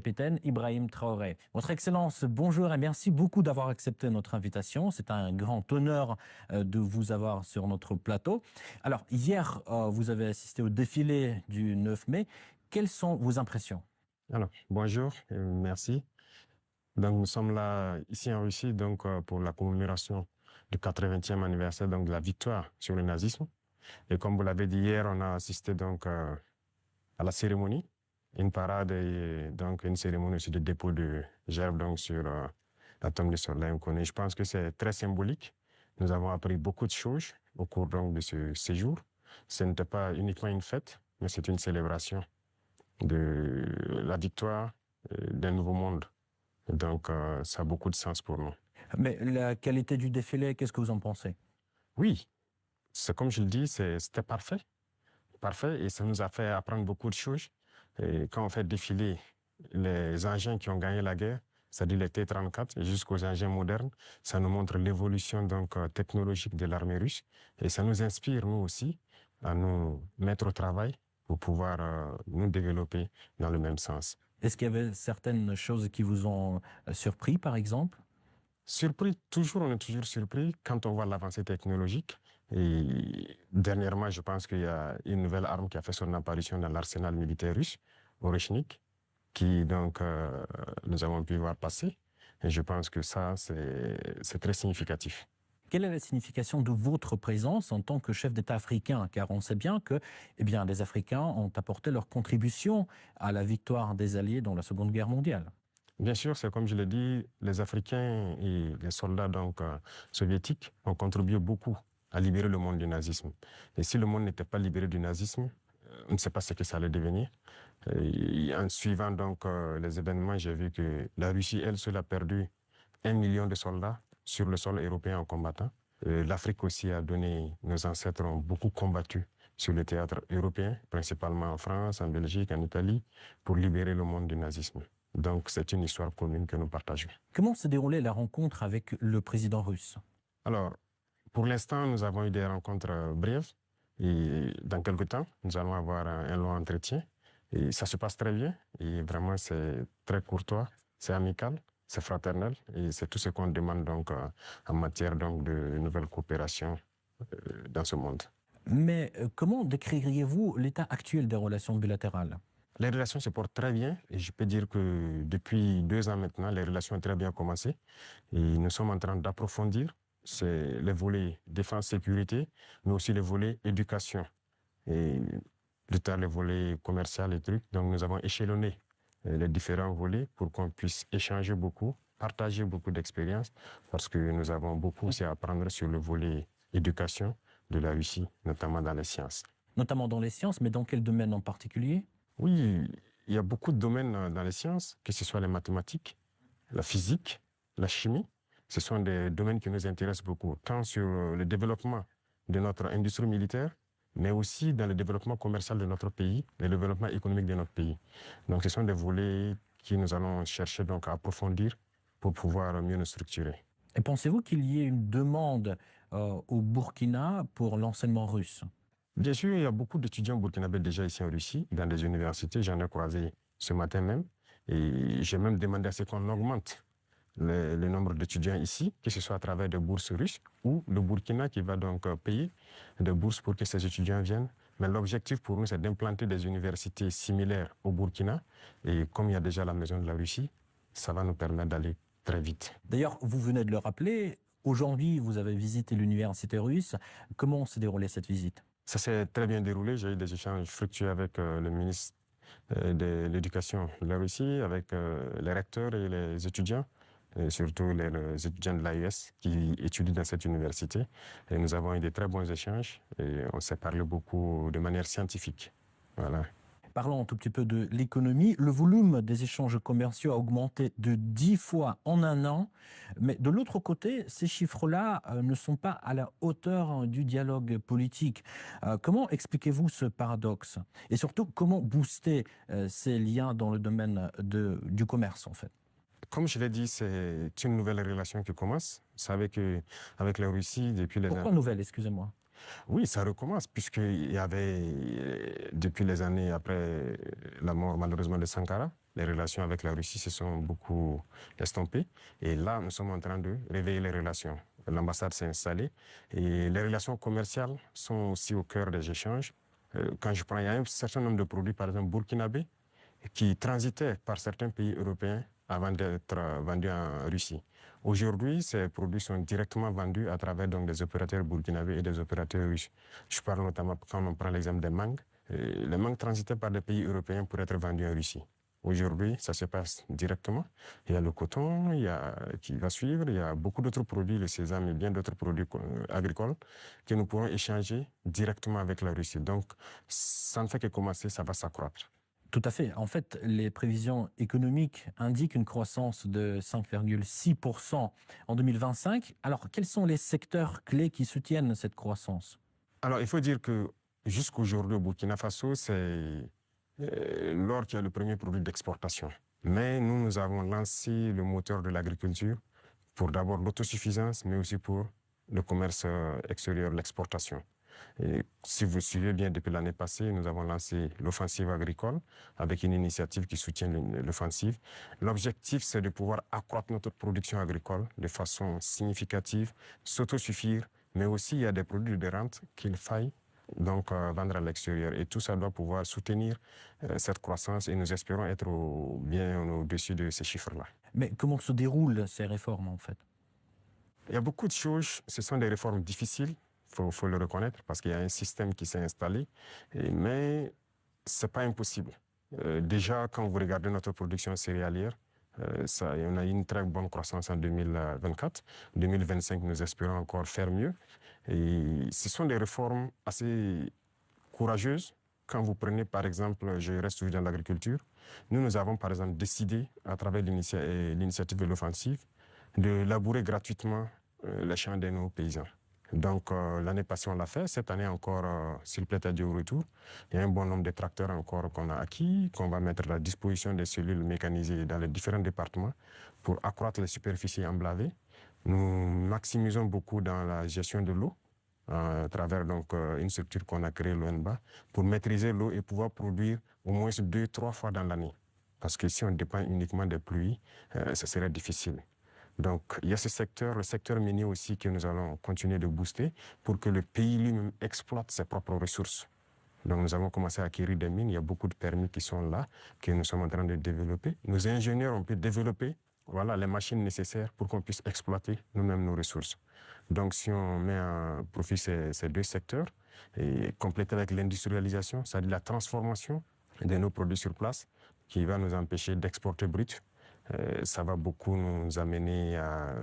Capitaine Ibrahim Traoré. Votre Excellence, bonjour et merci beaucoup d'avoir accepté notre invitation. C'est un grand honneur de vous avoir sur notre plateau. Alors, hier, vous avez assisté au défilé du 9 mai. Quelles sont vos impressions? Alors, bonjour et merci. Donc, nous sommes là, ici en Russie, donc, pour la commémoration du 80e anniversaire donc, de la victoire sur le nazisme. Et comme vous l'avez dit hier, on a assisté donc, à la cérémonie, une parade et donc une cérémonie aussi de dépôt de gerbes donc, sur la tombe de Soldat Koné. Je pense que c'est très symbolique. Nous avons appris beaucoup de choses au cours donc, de ce séjour. Ce n'était pas uniquement une fête, mais c'est une célébration de la victoire d'un nouveau monde. Donc, ça a beaucoup de sens pour nous. Mais la qualité du défilé, qu'est-ce que vous en pensez? Oui, c'est comme je le dis, c'était parfait. Parfait, et ça nous a fait apprendre beaucoup de choses. Et quand on fait défiler les engins qui ont gagné la guerre, c'est-à-dire les T-34 jusqu'aux engins modernes, ça nous montre l'évolution donc technologique de l'armée russe. Et ça nous inspire, nous aussi, à nous mettre au travail pour pouvoir nous développer dans le même sens. Est-ce qu'il y avait certaines choses qui vous ont surpris, par exemple? Surpris, toujours, on est toujours surpris quand on voit l'avancée technologique. Et dernièrement, je pense qu'il y a une nouvelle arme qui a fait son apparition dans l'arsenal militaire russe, Oreshnik, qui donc nous avons pu voir passer. Et je pense que ça, c'est très significatif. Quelle est la signification de votre présence en tant que chef d'État africain? Car on sait bien que les Africains ont apporté leur contribution à la victoire des Alliés dans la Seconde Guerre mondiale. Bien sûr, c'est comme je l'ai dit, les Africains et les soldats donc, soviétiques ont contribué beaucoup à libérer le monde du nazisme. Et si le monde n'était pas libéré du nazisme, on ne sait pas ce que ça allait devenir. Et en suivant donc les événements, j'ai vu que la Russie, elle seule, a perdu 1 million de soldats sur le sol européen en combattant. L'Afrique aussi a donné, nos ancêtres ont beaucoup combattu sur le théâtre européen, principalement en France, en Belgique, en Italie, pour libérer le monde du nazisme. Donc c'est une histoire commune que nous partageons. Comment s'est déroulée la rencontre avec le président russe? Alors, pour l'instant, nous avons eu des rencontres brèves et dans quelques temps, nous allons avoir un long entretien. Et ça se passe très bien et vraiment c'est très courtois, c'est amical, c'est fraternel et c'est tout ce qu'on demande donc en matière donc de nouvelles coopérations dans ce monde. Mais comment décririez-vous l'état actuel des relations bilatérales? Les relations se portent très bien et je peux dire que depuis 2 ans maintenant, les relations ont très bien commencé et nous sommes en train d'approfondir les volets défense-sécurité, mais aussi les volets éducation et plus tard les volets commercial et trucs. Donc nous avons échelonné les différents volets pour qu'on puisse échanger beaucoup, partager beaucoup d'expériences parce que nous avons beaucoup aussi à apprendre sur le volet éducation de la Russie, notamment dans les sciences. Notamment dans les sciences, mais dans quel domaine en particulier? Oui, il y a beaucoup de domaines dans les sciences, que ce soit les mathématiques, la physique, la chimie. Ce sont des domaines qui nous intéressent beaucoup, tant sur le développement de notre industrie militaire, mais aussi dans le développement commercial de notre pays, le développement économique de notre pays. Donc ce sont des volets que nous allons chercher donc à approfondir pour pouvoir mieux nous structurer. Et pensez-vous qu'il y ait une demande au Burkina pour l'enseignement russe? Bien sûr, il y a beaucoup d'étudiants burkinabés déjà ici en Russie, dans des universités. J'en ai croisé ce matin même. Et j'ai même demandé à ce qu'on augmente le nombre d'étudiants ici, que ce soit à travers des bourses russes ou le Burkina qui va donc payer des bourses pour que ces étudiants viennent. Mais l'objectif pour nous, c'est d'implanter des universités similaires au Burkina. Et comme il y a déjà la maison de la Russie, ça va nous permettre d'aller très vite. D'ailleurs, vous venez de le rappeler, aujourd'hui, vous avez visité l'université russe. Comment s'est déroulée cette visite? Ça s'est très bien déroulé. J'ai eu des échanges fructueux avec le ministre de l'Éducation de la Russie, avec les recteurs et les étudiants, et surtout les étudiants de l'AES qui étudient dans cette université. Et nous avons eu de très bons échanges et on s'est parlé beaucoup de manière scientifique. Voilà. Parlons un tout petit peu de l'économie. Le volume des échanges commerciaux a augmenté de 10 fois en un an. Mais de l'autre côté, ces chiffres-là ne sont pas à la hauteur du dialogue politique. Comment expliquez-vous ce paradoxe? Et surtout, comment booster ces liens dans le domaine du commerce, en fait? Comme je l'ai dit, c'est une nouvelle relation qui commence. Vous savez qu'avec la Russie, depuis les... Pourquoi nouvelle, excusez-moi? Oui, ça recommence, puisqu'il y avait, depuis les années après la mort malheureusement de Sankara, Les relations avec la Russie se sont beaucoup estompées. Et là, nous sommes en train de réveiller les relations. L'ambassade s'est installée et les relations commerciales sont aussi au cœur des échanges. Quand je prends, il y a un certain nombre de produits, par exemple burkinabés, qui transitaient par certains pays européens avant d'être vendus en Russie. Aujourd'hui, ces produits sont directement vendus à travers donc, des opérateurs burkinabés et des opérateurs russes. Je parle notamment, quand on prend l'exemple des mangues, les mangues transitaient par des pays européens pour être vendus en Russie. Aujourd'hui, ça se passe directement. Il y a le coton qui va suivre, il y a beaucoup d'autres produits, le sésame et bien d'autres produits agricoles que nous pourrons échanger directement avec la Russie. Donc, ça ne fait que commencer, ça va s'accroître. Tout à fait. En fait, les prévisions économiques indiquent une croissance de 5,6% en 2025. Alors, quels sont les secteurs clés qui soutiennent cette croissance? Alors, il faut dire que jusqu'aujourd'hui, au Burkina Faso, c'est l'or qui est le premier produit d'exportation. Mais nous avons lancé le moteur de l'agriculture pour d'abord l'autosuffisance, mais aussi pour le commerce extérieur, l'exportation. Et si vous suivez bien, depuis l'année passée, nous avons lancé l'offensive agricole avec une initiative qui soutient l'offensive. L'objectif, c'est de pouvoir accroître notre production agricole de façon significative, s'autosuffire, mais aussi il y a des produits de rente qu'il faille donc vendre à l'extérieur. Et tout ça doit pouvoir soutenir cette croissance et nous espérons être bien au-dessus de ces chiffres-là. Mais comment se déroulent ces réformes, en fait? Il y a beaucoup de choses, ce sont des réformes difficiles, il faut le reconnaître, parce qu'il y a un système qui s'est installé, mais ce n'est pas impossible. Déjà, quand vous regardez notre production céréalière, on a eu une très bonne croissance en 2024. 2025, nous espérons encore faire mieux. Et ce sont des réformes assez courageuses. Quand vous prenez, par exemple, je reste toujours dans l'agriculture, nous avons, par exemple, décidé, à travers l'initiative de l'offensive, de labourer gratuitement les champs de nos paysans. Donc, l'année passée, on l'a fait. Cette année encore, s'il plaît à Dieu au retour, il y a un bon nombre de tracteurs encore qu'on a acquis, qu'on va mettre à la disposition des cellules mécanisées dans les différents départements pour accroître les superficies emblavées. Nous maximisons beaucoup dans la gestion de l'eau à travers donc, une structure qu'on a créée, l'ONBA, pour maîtriser l'eau et pouvoir produire au moins 2-3 fois dans l'année. Parce que si on dépend uniquement des pluies, ce serait difficile. Donc, il y a ce secteur, le secteur minier aussi, que nous allons continuer de booster pour que le pays lui-même exploite ses propres ressources. Donc, nous avons commencé à acquérir des mines. Il y a beaucoup de permis qui sont là, que nous sommes en train de développer. Nos ingénieurs ont pu développer les machines nécessaires pour qu'on puisse exploiter nous-mêmes nos ressources. Donc, si on met à profit ces deux secteurs et compléter avec l'industrialisation, c'est-à-dire la transformation de nos produits sur place, qui va nous empêcher d'exporter brut, ça va beaucoup nous amener à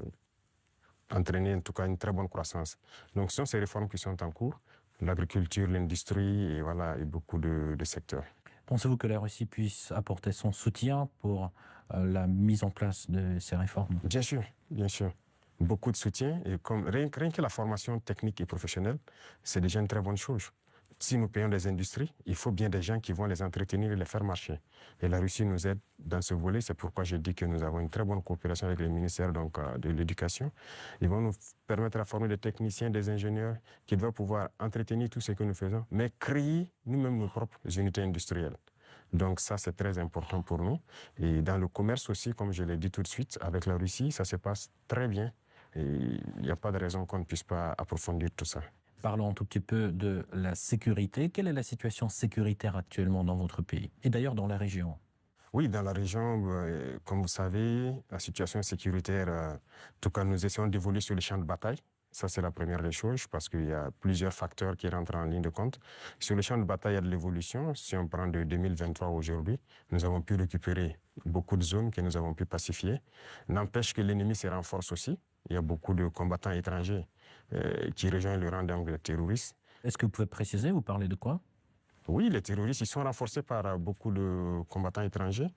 entraîner en tout cas une très bonne croissance. Donc, ce sont ces réformes qui sont en cours, l'agriculture, l'industrie et beaucoup de secteurs. Pensez-vous que la Russie puisse apporter son soutien pour la mise en place de ces réformes? Bien sûr, bien sûr. Beaucoup de soutien. Et rien que la formation technique et professionnelle, c'est déjà une très bonne chose. Si nous payons des industries, il faut bien des gens qui vont les entretenir et les faire marcher. Et la Russie nous aide dans ce volet. C'est pourquoi je dis que nous avons une très bonne coopération avec le ministère de l'Éducation. Ils vont nous permettre de former des techniciens, des ingénieurs qui doivent pouvoir entretenir tout ce que nous faisons, mais créer nous-mêmes nos propres unités industrielles. Donc ça, c'est très important pour nous. Et dans le commerce aussi, comme je l'ai dit tout de suite, avec la Russie, ça se passe très bien. Et il n'y a pas de raison qu'on ne puisse pas approfondir tout ça. Parlons un tout petit peu de la sécurité. Quelle est la situation sécuritaire actuellement dans votre pays et d'ailleurs dans la région? Oui, dans la région, comme vous savez, la situation sécuritaire, en tout cas, nous essayons d'évoluer sur les champs de bataille. Ça, c'est la première des choses parce qu'il y a plusieurs facteurs qui rentrent en ligne de compte. Sur le champ de bataille, il y a de l'évolution. Si on prend de 2023 aujourd'hui, nous avons pu récupérer beaucoup de zones que nous avons pu pacifier. N'empêche que l'ennemi se renforce aussi. Il y a beaucoup de combattants étrangers qui rejoignent le rang des terroristes. Est-ce que vous pouvez préciser, vous parlez de quoi? Oui, les terroristes, ils sont renforcés par beaucoup de combattants étrangers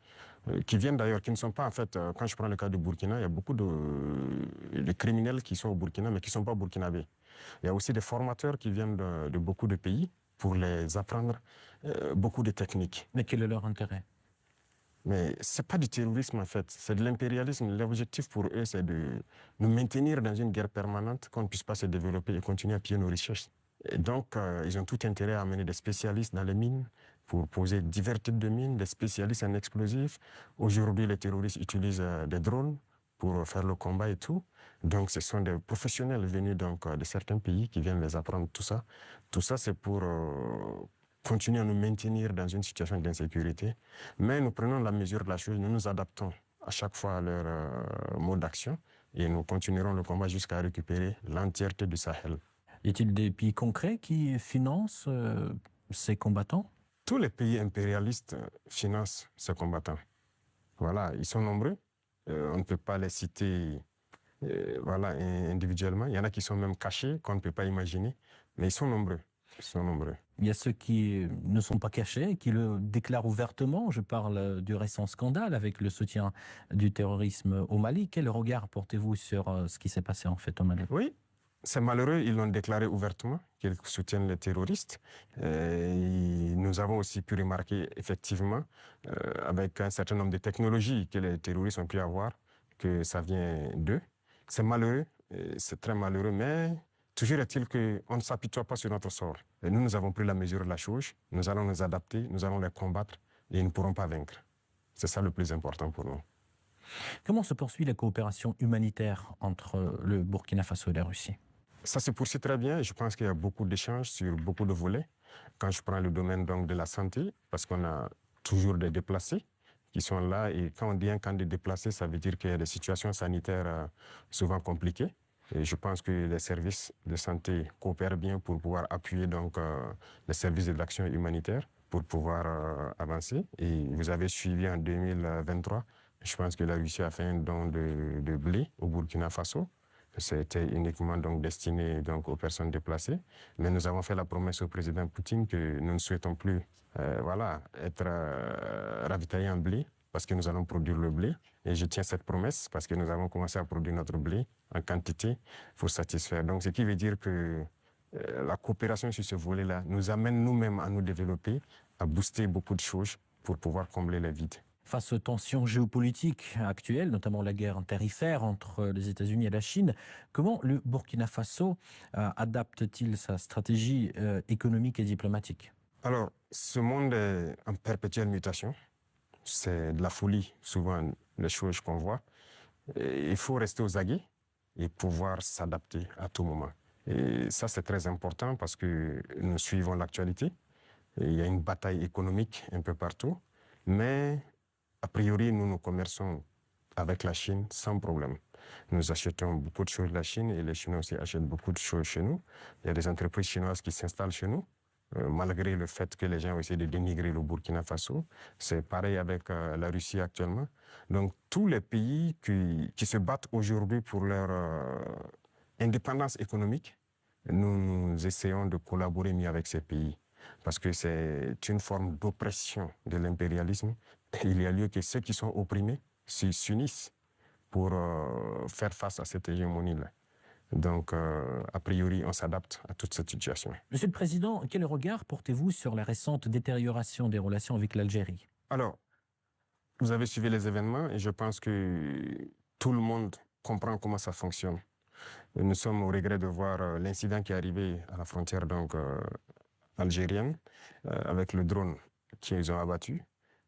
qui viennent d'ailleurs, qui ne sont pas en fait, quand je prends le cas du Burkina, il y a beaucoup de criminels qui sont au Burkina mais qui ne sont pas burkinabés. Il y a aussi des formateurs qui viennent de beaucoup de pays pour les apprendre beaucoup de techniques. Mais quel est leur intérêt? Mais ce n'est pas du terrorisme en fait, c'est de l'impérialisme. L'objectif pour eux, c'est de nous maintenir dans une guerre permanente, qu'on ne puisse pas se développer et continuer à piller nos richesses. Et donc, ils ont tout intérêt à amener des spécialistes dans les mines pour poser divers types de mines, des spécialistes en explosifs. Aujourd'hui, les terroristes utilisent des drones pour faire le combat et tout. Donc, ce sont des professionnels venus donc, de certains pays qui viennent les apprendre tout ça. Tout ça, c'est pour continuer à nous maintenir dans une situation d'insécurité. Mais nous prenons la mesure de la chose, nous nous adaptons à chaque fois à leur mode d'action et nous continuerons le combat jusqu'à récupérer l'entièreté du Sahel. Y a-t-il des pays concrets qui financent ces combattants? Tous les pays impérialistes financent ces combattants. Voilà, ils sont nombreux. On ne peut pas les citer voilà, individuellement. Il y en a qui sont même cachés, qu'on ne peut pas imaginer. Mais ils sont nombreux. Ils sont nombreux. Il y a ceux qui ne sont pas cachés, qui le déclarent ouvertement. Je parle du récent scandale avec le soutien du terrorisme au Mali. Quel regard portez-vous sur ce qui s'est passé en fait au Mali? Oui, c'est malheureux, ils l'ont déclaré ouvertement qu'ils soutiennent les terroristes. Et nous avons aussi pu remarquer effectivement, avec un certain nombre de technologies que les terroristes ont pu avoir, que ça vient d'eux. C'est malheureux, c'est très malheureux, mais toujours est-il qu'on ne s'apitoie pas sur notre sort. Et nous avons pris la mesure de la chose, nous allons nous adapter, nous allons les combattre et ils ne pourront pas vaincre. C'est ça le plus important pour nous. Comment se poursuit la coopération humanitaire entre le Burkina Faso et la Russie? Ça se poursuit très bien. Je pense qu'il y a beaucoup d'échanges sur beaucoup de volets. Quand je prends le domaine donc, de la santé, parce qu'on a toujours des déplacés qui sont là. Et quand on dit un camp de déplacés, ça veut dire qu'il y a des situations sanitaires souvent compliquées. Et je pense que les services de santé coopèrent bien pour pouvoir appuyer donc, les services de l'action humanitaire pour pouvoir avancer. Et vous avez suivi en 2023, je pense que la Russie a fait un don de blé au Burkina Faso. C'était uniquement donc destiné donc aux personnes déplacées. Mais nous avons fait la promesse au président Poutine que nous ne souhaitons plus voilà, être ravitaillés en blé parce que nous allons produire le blé. Et je tiens cette promesse parce que nous avons commencé à produire notre blé en quantité pour satisfaire. Donc, ce qui veut dire que la coopération sur ce volet-là nous amène nous-mêmes à nous développer, à booster beaucoup de choses pour pouvoir combler les vides. Face aux tensions géopolitiques actuelles, notamment la guerre tarifaire entre les États-Unis et la Chine, comment le Burkina Faso adapte-t-il sa stratégie économique et diplomatique? Alors, ce monde est en perpétuelle mutation. C'est de la folie, souvent, les choses qu'on voit. Et il faut rester aux aguets et pouvoir s'adapter à tout moment. Et ça, c'est très important parce que nous suivons l'actualité. Il y a une bataille économique un peu partout. Mais a priori, nous commerçons avec la Chine sans problème. Nous achetons beaucoup de choses de la Chine et les Chinois aussi achètent beaucoup de choses chez nous. Il y a des entreprises chinoises qui s'installent chez nous, malgré le fait que les gens ont essayé de dénigrer le Burkina Faso. C'est pareil avec la Russie actuellement. Donc, tous les pays qui se battent aujourd'hui pour leur indépendance économique, nous essayons de collaborer mieux avec ces pays. Parce que c'est une forme d'oppression de l'impérialisme. Il y a lieu que ceux qui sont opprimés s'unissent pour faire face à cette hégémonie-là. Donc, a priori, on s'adapte à toute cette situation. Monsieur le Président, quel regard portez-vous sur la récente détérioration des relations avec l'Algérie? Alors, vous avez suivi les événements et je pense que tout le monde comprend comment ça fonctionne. Nous sommes au regret de voir l'incident qui est arrivé à la frontière donc, algérienne avec le drone qu'ils ont abattu.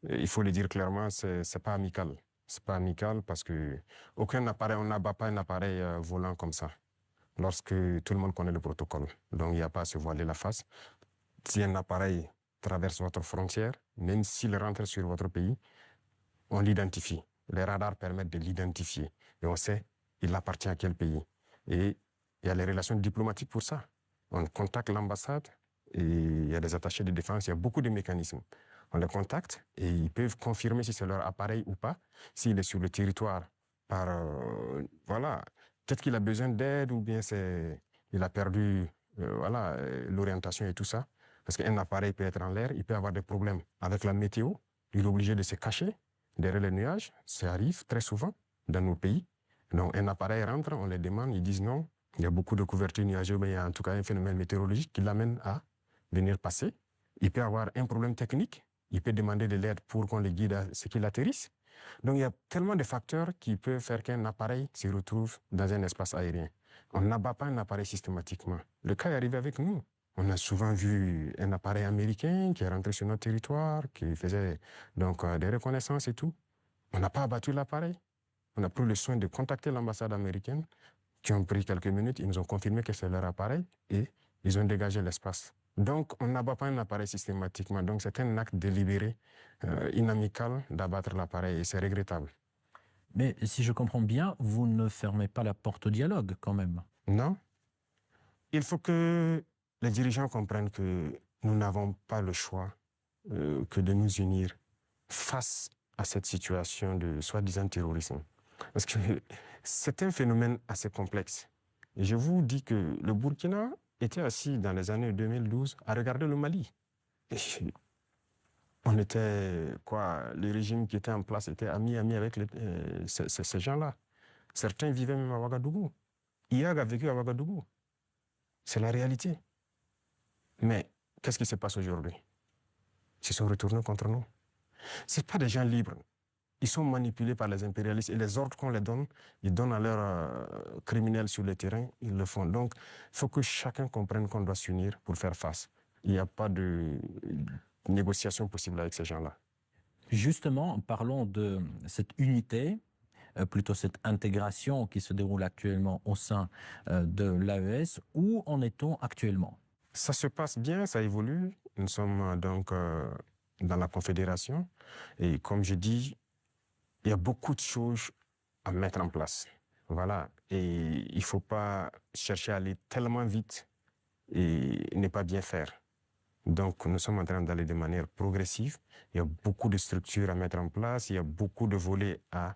Et il faut le dire clairement, c'est pas amical. C'est pas amical parce que aucun appareil, on n'abat pas un appareil volant comme ça. Lorsque tout le monde connaît le protocole. Donc il n'y a pas à se voiler la face. Si un appareil traverse votre frontière, même s'il rentre sur votre pays, on l'identifie. Les radars permettent de l'identifier. Et on sait il appartient à quel pays. Et il y a les relations diplomatiques pour ça. On contacte l'ambassade et il y a des attachés de défense, il y a beaucoup de mécanismes. On les contacte et ils peuvent confirmer si c'est leur appareil ou pas, s'il est sur le territoire par, voilà, peut-être qu'il a besoin d'aide ou bien il a perdu voilà, l'orientation et tout ça. Parce qu'un appareil peut être en l'air, il peut avoir des problèmes avec la météo, il est obligé de se cacher derrière les nuages, ça arrive très souvent dans nos pays. Donc un appareil rentre, on les demande, ils disent non, il y a beaucoup de couverture nuageuse, mais il y a en tout cas un phénomène météorologique qui l'amène à venir passer. Il peut avoir un problème technique, il peut demander de l'aide pour qu'on le guide à ce qu'il atterrisse. Donc il y a tellement de facteurs qui peuvent faire qu'un appareil se retrouve dans un espace aérien. On n'abat pas un appareil systématiquement. Le cas est arrivé avec nous. On a souvent vu un appareil américain qui est rentré sur notre territoire, qui faisait donc des reconnaissances et tout. On n'a pas abattu l'appareil. On a pris le soin de contacter l'ambassade américaine, qui ont pris quelques minutes. Ils nous ont confirmé que c'est leur appareil et ils ont dégagé l'espace. Donc, on n'abat pas un appareil systématiquement. Donc, c'est un acte délibéré, inamical d'abattre l'appareil et c'est regrettable. Mais si je comprends bien, vous ne fermez pas la porte au dialogue quand même. Non. Il faut que les dirigeants comprennent que nous n'avons pas le choix que de nous unir face à cette situation de soi-disant terrorisme. Parce que c'est un phénomène assez complexe. Et je vous dis que le Burkina était assis dans les années 2012 à regarder le Mali. Et on était, quoi, le régime qui était en place était ami avec ces gens-là. Certains vivaient même à Ouagadougou. IAG a vécu à Ouagadougou. C'est la réalité. Mais qu'est-ce qui se passe aujourd'hui? Ils se sont retournés contre nous. Ce pas des gens libres. Ils sont manipulés par les impérialistes et les ordres qu'on les donne, ils donnent à leurs criminels sur le terrain, ils le font. Donc, il faut que chacun comprenne qu'on doit s'unir pour faire face. Il n'y a pas de négociation possible avec ces gens-là. Justement, parlons de cette unité, plutôt cette intégration qui se déroule actuellement au sein de l'AES. Où en est-on actuellement? Ça se passe bien, ça évolue. Nous sommes donc dans la Confédération. Et comme je dis, il y a beaucoup de choses à mettre en place. Voilà. Et il ne faut pas chercher à aller tellement vite et ne pas bien faire. Donc, nous sommes en train d'aller de manière progressive. Il y a beaucoup de structures à mettre en place. Il y a beaucoup de volets à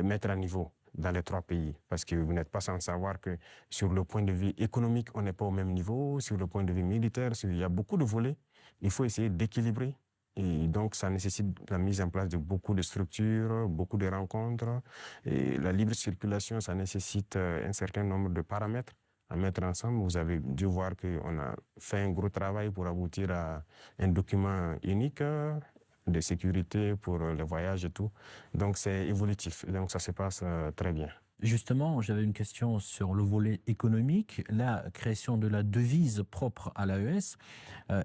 mettre à niveau dans les trois pays. Parce que vous n'êtes pas sans savoir que sur le point de vue économique, on n'est pas au même niveau. Sur le point de vue militaire, il y a beaucoup de volets. Il faut essayer d'équilibrer. Et donc, ça nécessite la mise en place de beaucoup de structures, beaucoup de rencontres. Et la libre circulation, ça nécessite un certain nombre de paramètres à mettre ensemble. Vous avez dû voir qu'on a fait un gros travail pour aboutir à un document unique de sécurité pour les voyages et tout. Donc, c'est évolutif. Donc, ça se passe très bien. Justement, j'avais une question sur le volet économique. La création de la devise propre à l'AES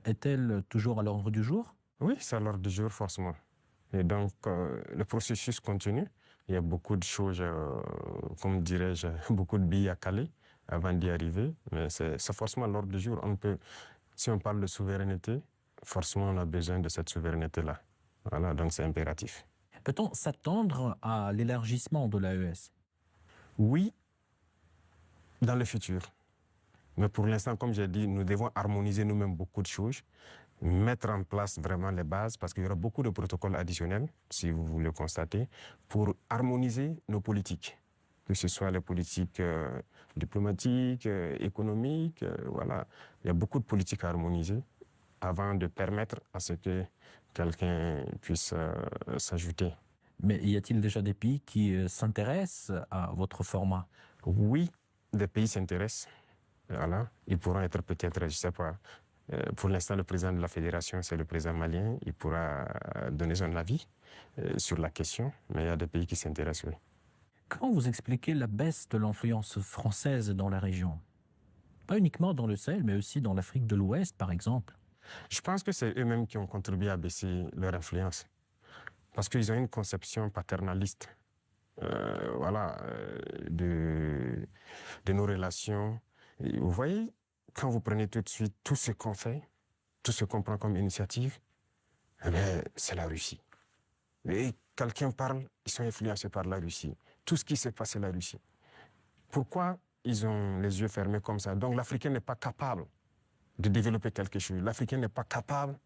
est-elle toujours à l'ordre du jour? Oui, c'est à l'ordre du jour, forcément. Et donc, le processus continue. Il y a beaucoup de choses, comme dirais-je, beaucoup de billes à caler avant d'y arriver. Mais c'est forcément à l'ordre du jour. Si on parle de souveraineté, forcément, on a besoin de cette souveraineté-là. Voilà, donc c'est impératif. Peut-on s'attendre à l'élargissement de l'AES? Oui, dans le futur. Mais pour l'instant, comme j'ai dit, nous devons harmoniser nous-mêmes beaucoup de choses, mettre en place vraiment les bases, parce qu'il y aura beaucoup de protocoles additionnels, si vous le constatez, pour harmoniser nos politiques, que ce soit les politiques diplomatiques, économiques, voilà. Il y a beaucoup de politiques à harmoniser avant de permettre à ce que quelqu'un puisse s'ajouter. Mais y a-t-il déjà des pays qui s'intéressent à votre format? Oui, des pays s'intéressent. Voilà. Ils pourront être peut-être, je ne sais pas, pour l'instant, le président de la fédération, c'est le président malien. Il pourra donner son avis sur la question, mais il y a des pays qui s'intéressent, oui. Comment vous expliquez la baisse de l'influence française dans la région? Pas uniquement dans le Sahel, mais aussi dans l'Afrique de l'Ouest, par exemple. Je pense que c'est eux-mêmes qui ont contribué à baisser leur influence. Parce qu'ils ont une conception paternaliste voilà, de nos relations. Et vous voyez, quand vous prenez tout de suite tout ce qu'on fait, tout ce qu'on prend comme initiative, eh bien, c'est la Russie. Et quelqu'un parle, ils sont influencés par la Russie. Tout ce qui se passe, c'est la Russie. Pourquoi ils ont les yeux fermés comme ça? Donc l'Africain n'est pas capable de développer quelque chose. L'Africain n'est pas capable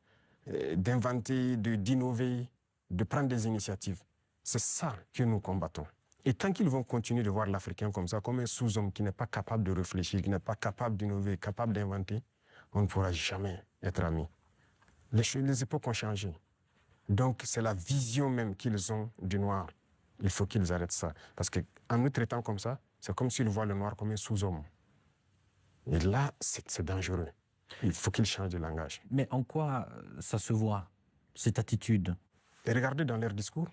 d'inventer, d'innover, de prendre des initiatives. C'est ça que nous combattons. Et tant qu'ils vont continuer de voir l'Africain comme ça, comme un sous-homme qui n'est pas capable de réfléchir, qui n'est pas capable d'innover, capable d'inventer, on ne pourra jamais être amis. Les époques ont changé. Donc, c'est la vision même qu'ils ont du noir. Il faut qu'ils arrêtent ça. Parce qu'en nous traitant comme ça, c'est comme s'ils voient le noir comme un sous-homme. Et là, c'est dangereux. Il faut qu'ils changent de langage. Mais en quoi ça se voit, cette attitude? Et regardez dans leurs discours.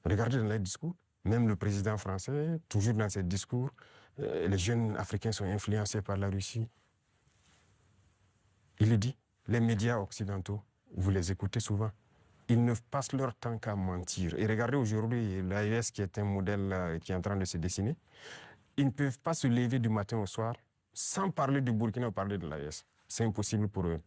Regardez dans leurs discours. Même le président français, toujours dans ses discours, les jeunes Africains sont influencés par la Russie. Il le dit. Les médias occidentaux, vous les écoutez souvent. Ils ne passent leur temps qu'à mentir. Et regardez aujourd'hui l'AES qui est un modèle qui est en train de se dessiner. Ils ne peuvent pas se lever du matin au soir sans parler du Burkina ou parler de l'AES. C'est impossible pour eux.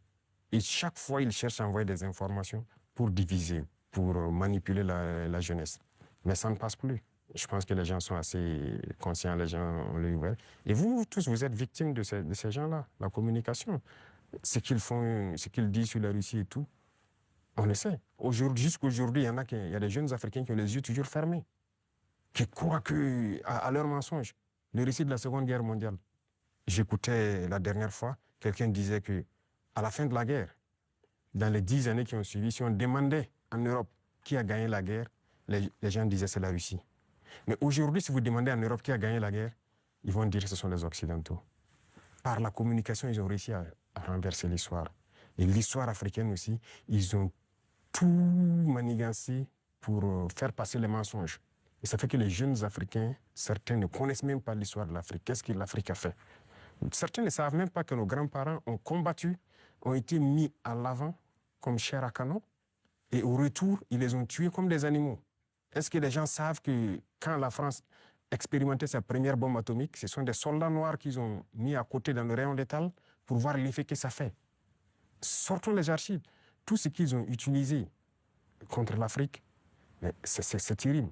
Et chaque fois, ils cherchent à envoyer des informations pour diviser, pour manipuler la jeunesse. Mais ça ne passe plus. Je pense que les gens sont assez conscients, les gens ont l'œil ouvert. Et vous tous, vous êtes victimes de ces gens-là, la communication. Ce qu'ils font, ce qu'ils disent sur la Russie et tout, on le sait. Jusqu'aujourd'hui, il y a des jeunes Africains qui ont les yeux toujours fermés, qui croient à leurs mensonges. Le récit de la Seconde Guerre mondiale. J'écoutais la dernière fois, quelqu'un disait que à la fin de la guerre, dans les 10 années qui ont suivi, si on demandait en Europe qui a gagné la guerre, les gens disaient c'est la Russie. Mais aujourd'hui, si vous demandez en Europe qui a gagné la guerre, ils vont dire que ce sont les Occidentaux. Par la communication, ils ont réussi à renverser l'histoire. Et l'histoire africaine aussi, ils ont tout manigancé pour faire passer les mensonges. Et ça fait que les jeunes Africains, certains ne connaissent même pas l'histoire de l'Afrique. Qu'est-ce que l'Afrique a fait? Certains ne savent même pas que nos grands-parents ont combattu, ont été mis à l'avant comme chair à canon, et au retour, ils les ont tués comme des animaux. Est-ce que les gens savent que quand la France expérimentait sa première bombe atomique, ce sont des soldats noirs qu'ils ont mis à côté dans le rayon létal pour voir l'effet que ça fait? Sortons les archives. Tout ce qu'ils ont utilisé contre l'Afrique, c'est terrible.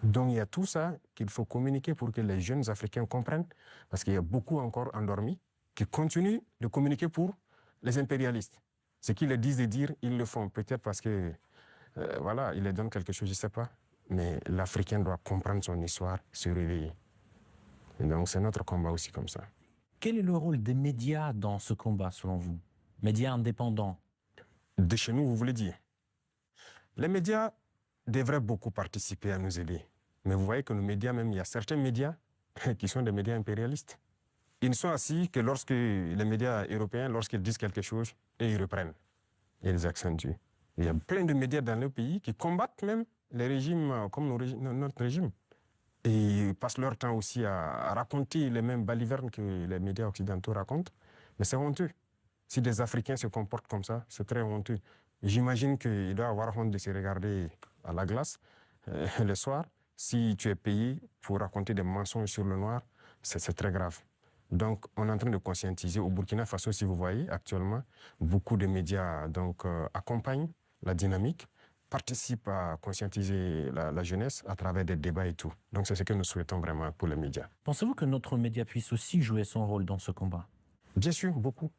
Donc il y a tout ça qu'il faut communiquer pour que les jeunes Africains comprennent, parce qu'il y a beaucoup encore endormis qui continuent de communiquer pour les impérialistes. Ce qu'ils leur disent de dire, ils le font. Peut-être parce que, voilà, ils leur donnent quelque chose, je ne sais pas. Mais l'Africain doit comprendre son histoire, se réveiller. Et donc c'est notre combat aussi comme ça. Quel est le rôle des médias dans ce combat, selon vous? Médias indépendants? De chez nous, vous voulez dire? Les médias devraient beaucoup participer à nous aider. Mais vous voyez que nos médias, même, il y a certains médias qui sont des médias impérialistes. Ils ne sont assis que lorsque les médias européens, lorsqu'ils disent quelque chose, et ils reprennent. Et ils accentuent. Il y a plein de médias dans le pays qui combattent même les régimes comme notre régime. Et ils passent leur temps aussi à raconter les mêmes balivernes que les médias occidentaux racontent. Mais c'est honteux. Si des Africains se comportent comme ça, c'est très honteux. J'imagine qu'il doit avoir honte de se regarder à la glace le soir. Si tu es payé pour raconter des mensonges sur le noir, c'est très grave. Donc, on est en train de conscientiser. Au Burkina Faso, si vous voyez, actuellement, beaucoup de médias accompagnent la dynamique, participent à conscientiser la jeunesse à travers des débats et tout. Donc, c'est ce que nous souhaitons vraiment pour les médias. Pensez-vous que notre média puisse aussi jouer son rôle dans ce combat? Bien sûr, beaucoup.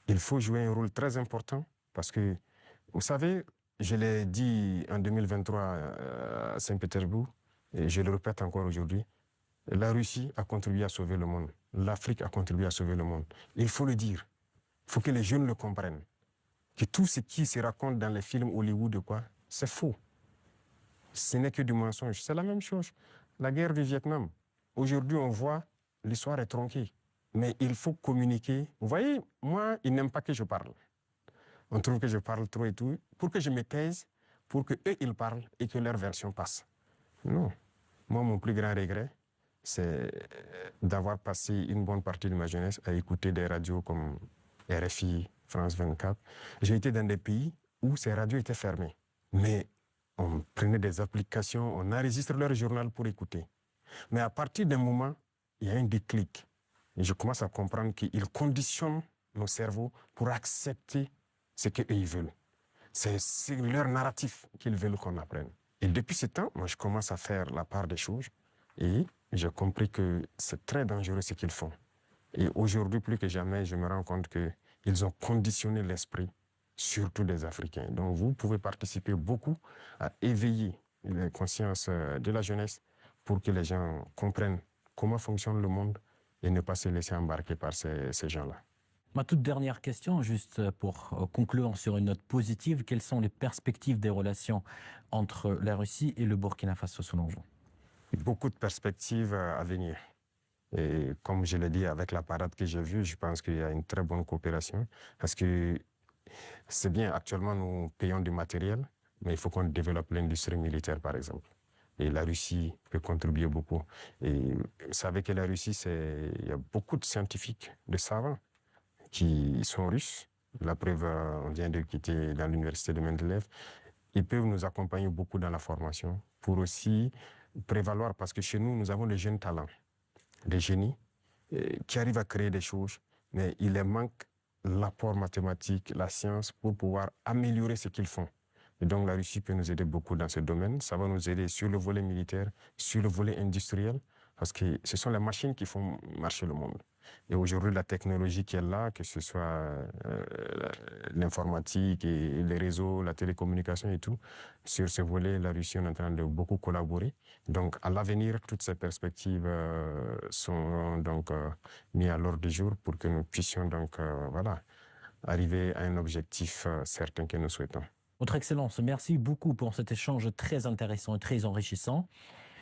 Il faut jouer un rôle très important parce que, vous savez, je l'ai dit en 2023 à Saint-Pétersbourg, et je le répète encore aujourd'hui, la Russie a contribué à sauver le monde. L'Afrique a contribué à sauver le monde. Il faut le dire. Il faut que les jeunes le comprennent. Que tout ce qui se raconte dans les films Hollywood, c'est faux. Ce n'est que du mensonge. C'est la même chose. La guerre du Vietnam. Aujourd'hui, on voit, l'histoire est tronquée. Mais il faut communiquer. Vous voyez, moi, ils n'aiment pas que je parle. On trouve que je parle trop et tout. Pour que je me taise, pour qu'eux, ils parlent et que leur version passe. Non. Moi, mon plus grand regret, c'est d'avoir passé une bonne partie de ma jeunesse à écouter des radios comme RFI, France 24. J'ai été dans des pays où ces radios étaient fermées. Mais on prenait des applications, on enregistre leur journal pour écouter. Mais à partir d'un moment, il y a un déclic. Et je commence à comprendre qu'ils conditionnent nos cerveaux pour accepter ce qu'ils veulent. C'est leur narratif qu'ils veulent qu'on apprenne. Et depuis ce temps, moi, je commence à faire la part des choses et j'ai compris que c'est très dangereux ce qu'ils font. Et aujourd'hui, plus que jamais, je me rends compte qu'ils ont conditionné l'esprit, surtout des Africains. Donc, vous pouvez participer beaucoup à éveiller la conscience de la jeunesse pour que les gens comprennent comment fonctionne le monde et ne pas se laisser embarquer par ces gens-là. Ma toute dernière question, juste pour conclure sur une note positive, quelles sont les perspectives des relations entre la Russie et le Burkina Faso selon vous? Beaucoup de perspectives à venir. Et comme je l'ai dit, avec la parade que j'ai vue, je pense qu'il y a une très bonne coopération. Parce que c'est bien, actuellement, nous payons du matériel, mais il faut qu'on développe l'industrie militaire, par exemple. Et la Russie peut contribuer beaucoup. Et vous savez que la Russie, il y a beaucoup de scientifiques, de savants, qui sont russes. La preuve, on vient de quitter dans l'université de Mendeleev. Ils peuvent nous accompagner beaucoup dans la formation pour aussi prévaloir, parce que chez nous, nous avons des jeunes talents, des génies qui arrivent à créer des choses, mais il leur manque l'apport mathématique, la science pour pouvoir améliorer ce qu'ils font. Et donc la Russie peut nous aider beaucoup dans ce domaine. Ça va nous aider sur le volet militaire, sur le volet industriel, parce que ce sont les machines qui font marcher le monde. Et aujourd'hui, la technologie qui est là, que ce soit l'informatique et les réseaux, la télécommunication et tout, sur ce volet, la Russie est en train de beaucoup collaborer. Donc, à l'avenir, toutes ces perspectives sont donc mises à l'ordre du jour pour que nous puissions donc, voilà, arriver à un objectif certain que nous souhaitons. Votre Excellence, merci beaucoup pour cet échange très intéressant et très enrichissant.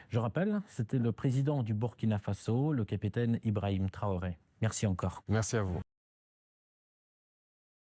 Je rappelle, c'était le président du Burkina Faso, le capitaine Ibrahim Traoré. Merci encore. Merci à vous.